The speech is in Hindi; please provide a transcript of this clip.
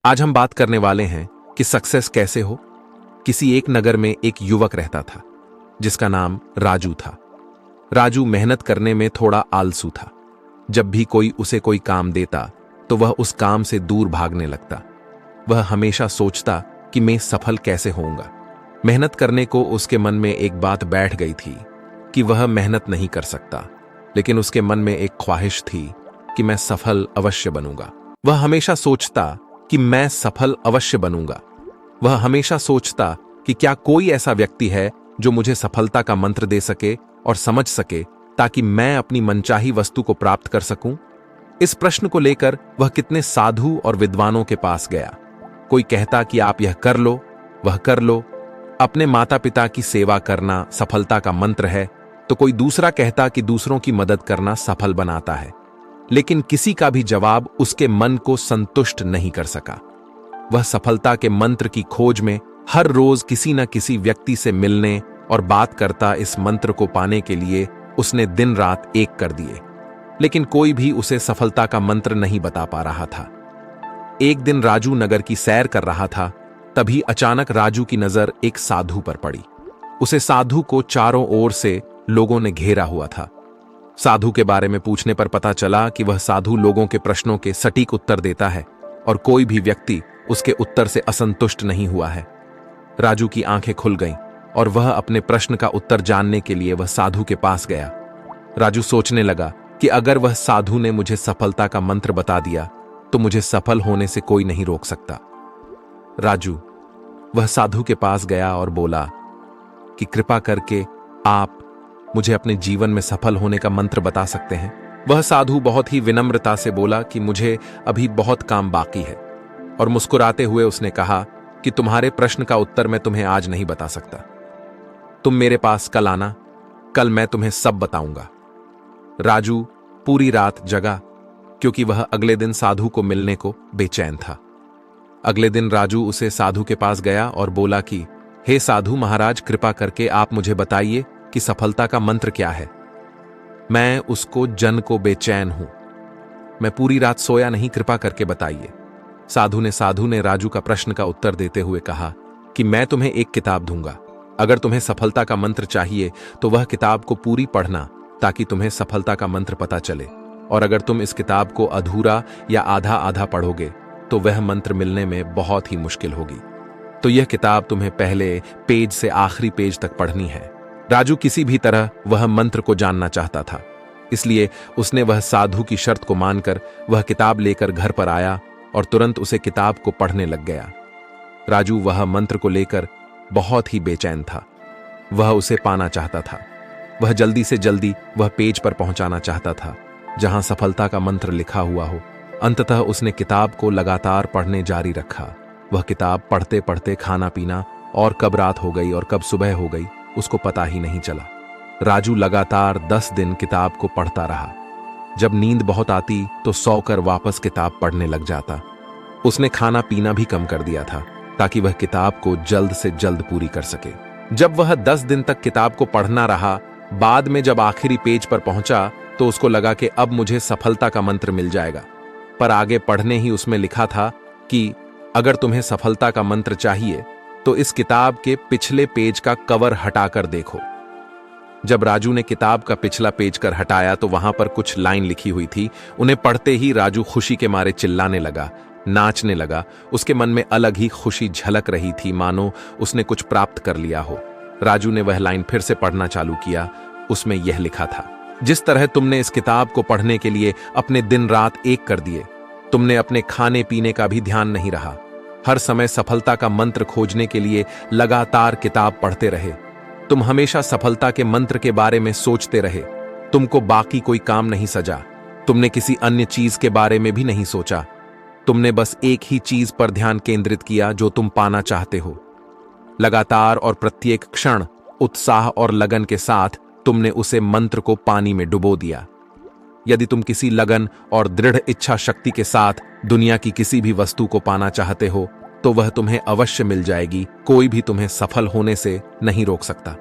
आज हम बात करने वाले हैं कि सक्सेस कैसे हो। किसी एक नगर में एक युवक रहता था जिसका नाम राजू था। राजू मेहनत करने में थोड़ा आलसू था। जब भी कोई उसे कोई काम देता तो वह उस काम से दूर भागने लगता। वह हमेशा सोचता कि मैं सफल कैसे होऊंगा। मेहनत करने को उसके मन में एक बात बैठ गई थी कि वह मेहनत नहीं कर सकता, लेकिन उसके मन में एक ख्वाहिश थी कि मैं सफल अवश्य बनूंगा। वह हमेशा सोचता कि मैं सफल अवश्य बनूंगा। वह हमेशा सोचता कि क्या कोई ऐसा व्यक्ति है जो मुझे सफलता का मंत्र दे सके और समझ सके ताकि मैं अपनी मनचाही वस्तु को प्राप्त कर सकूं। इस प्रश्न को लेकर वह कितने साधु और विद्वानों के पास गया। कोई कहता कि आप यह कर लो, वह कर लो, अपने माता पिता की सेवा करना सफलता का मंत्र है, तो कोई दूसरा कहता कि दूसरों की मदद करना सफल बनाता है। लेकिन किसी का भी जवाब उसके मन को संतुष्ट नहीं कर सका। वह सफलता के मंत्र की खोज में हर रोज किसी न किसी व्यक्ति से मिलने और बात करता। इस मंत्र को पाने के लिए उसने दिन रात एक कर दिए, लेकिन कोई भी उसे सफलता का मंत्र नहीं बता पा रहा था। एक दिन राजू नगर की सैर कर रहा था, तभी अचानक राजू की नजर एक साधु पर पड़ी। उसे साधु को चारों ओर से लोगों ने घेरा हुआ था। साधु के बारे में पूछने पर पता चला कि वह साधु लोगों के प्रश्नों के सटीक उत्तर देता है और कोई भी व्यक्ति उसके उत्तर से असंतुष्ट नहीं हुआ है। राजू की आंखें खुल गईं और वह अपने प्रश्न का उत्तर जानने के लिए वह साधु के पास गया। राजू सोचने लगा कि अगर वह साधु ने मुझे सफलता का मंत्र बता दिया तो मुझे सफल होने से कोई नहीं रोक सकता। राजू वह साधु के पास गया और बोला कि कृपा करके आप मुझे अपने जीवन में सफल होने का मंत्र बता सकते हैं। वह साधु बहुत ही विनम्रता से बोला कि मुझे अभी बहुत काम बाकी है, और मुस्कुराते हुए उसने कहा कि तुम्हारे प्रश्न का उत्तर मैं तुम्हें आज नहीं बता सकता। तुम मेरे पास कल आना, कल मैं तुम्हें सब बताऊंगा। राजू पूरी रात जगा क्योंकि वह अगले दिन साधु को मिलने को बेचैन था। अगले दिन राजू उसे साधु के पास गया और बोला कि हे साधु महाराज, कृपा करके आप मुझे बताइए कि सफलता का मंत्र क्या है। मैं उसको जन को बेचैन हूं, मैं पूरी रात सोया नहीं, कृपा करके बताइए। साधु ने राजू का प्रश्न का उत्तर देते हुए कहा कि मैं तुम्हें एक किताब दूंगा। अगर तुम्हें सफलता का मंत्र चाहिए तो वह किताब को पूरी पढ़ना ताकि तुम्हें सफलता का मंत्र पता चले, और अगर तुम इस किताब को अधूरा या आधा आधा पढ़ोगे तो वह मंत्र मिलने में बहुत ही मुश्किल होगी। तो यह किताब तुम्हें पहले पेज से आखिरी पेज तक पढ़नी है। राजू किसी भी तरह वह मंत्र को जानना चाहता था, इसलिए उसने वह साधु की शर्त को मानकर वह किताब लेकर घर पर आया और तुरंत उसे किताब को पढ़ने लग गया। राजू वह मंत्र को लेकर बहुत ही बेचैन था। वह उसे पाना चाहता था। वह जल्दी से जल्दी वह पेज पर पहुंचाना चाहता था जहां सफलता का मंत्र लिखा हुआ हो। अंततः उसने किताब को लगातार पढ़ने जारी रखा। वह किताब पढ़ते पढ़ते खाना पीना और कब रात हो गई और कब सुबह हो गई उसको पता ही नहीं चला। राजू लगातार 10 दिन किताब को पढ़ता रहा। जब नींद बहुत आती तो सोकर वापस किताब पढ़ने लग जाता। उसने खाना पीना भी कम कर दिया था ताकि वह किताब को जल्द से जल्द पूरी कर सके। जब वह 10 दिन तक किताब को पढ़ना रहा, बाद में जब आखिरी पेज पर पहुंचा तो उसको लगा कि अब मुझे सफलता का मंत्र मिल जाएगा। पर आगे पढ़ने ही उसमें लिखा था कि अगर तुम्हें सफलता का मंत्र चाहिए तो इस किताब के पिछले पेज का कवर हटाकर देखो। जब राजू ने किताब का पिछला पेज कर हटाया तो वहां पर कुछ लाइन लिखी हुई थी। उन्हें पढ़ते ही राजू खुशी के मारे चिल्लाने लगा, नाचने लगा। उसके मन में अलग ही खुशी झलक रही थी, मानो उसने कुछ प्राप्त कर लिया हो। राजू ने वह लाइन फिर से पढ़ना चालू किया। उसमें यह लिखा था, जिस तरह तुमने इस किताब को पढ़ने के लिए अपने दिन रात एक कर दिए, तुमने अपने खाने पीने का भी ध्यान नहीं रहा। हर समय सफलता का मंत्र खोजने के लिए लगातार किताब पढ़ते रहे। तुम हमेशा सफलता के मंत्र के बारे में सोचते रहे। तुमको बाकी कोई काम नहीं सजा। तुमने किसी अन्य चीज के बारे में भी नहीं सोचा। तुमने बस एक ही चीज पर ध्यान केंद्रित किया जो तुम पाना चाहते हो। लगातार और प्रत्येक क्षण उत्साह और लगन के साथ तुमने उसे मंत्र को पानी में डुबो दिया। यदि तुम किसी लगन और दृढ़ इच्छा शक्ति के साथ दुनिया की किसी भी वस्तु को पाना चाहते हो तो वह तुम्हें अवश्य मिल जाएगी। कोई भी तुम्हें सफल होने से नहीं रोक सकता।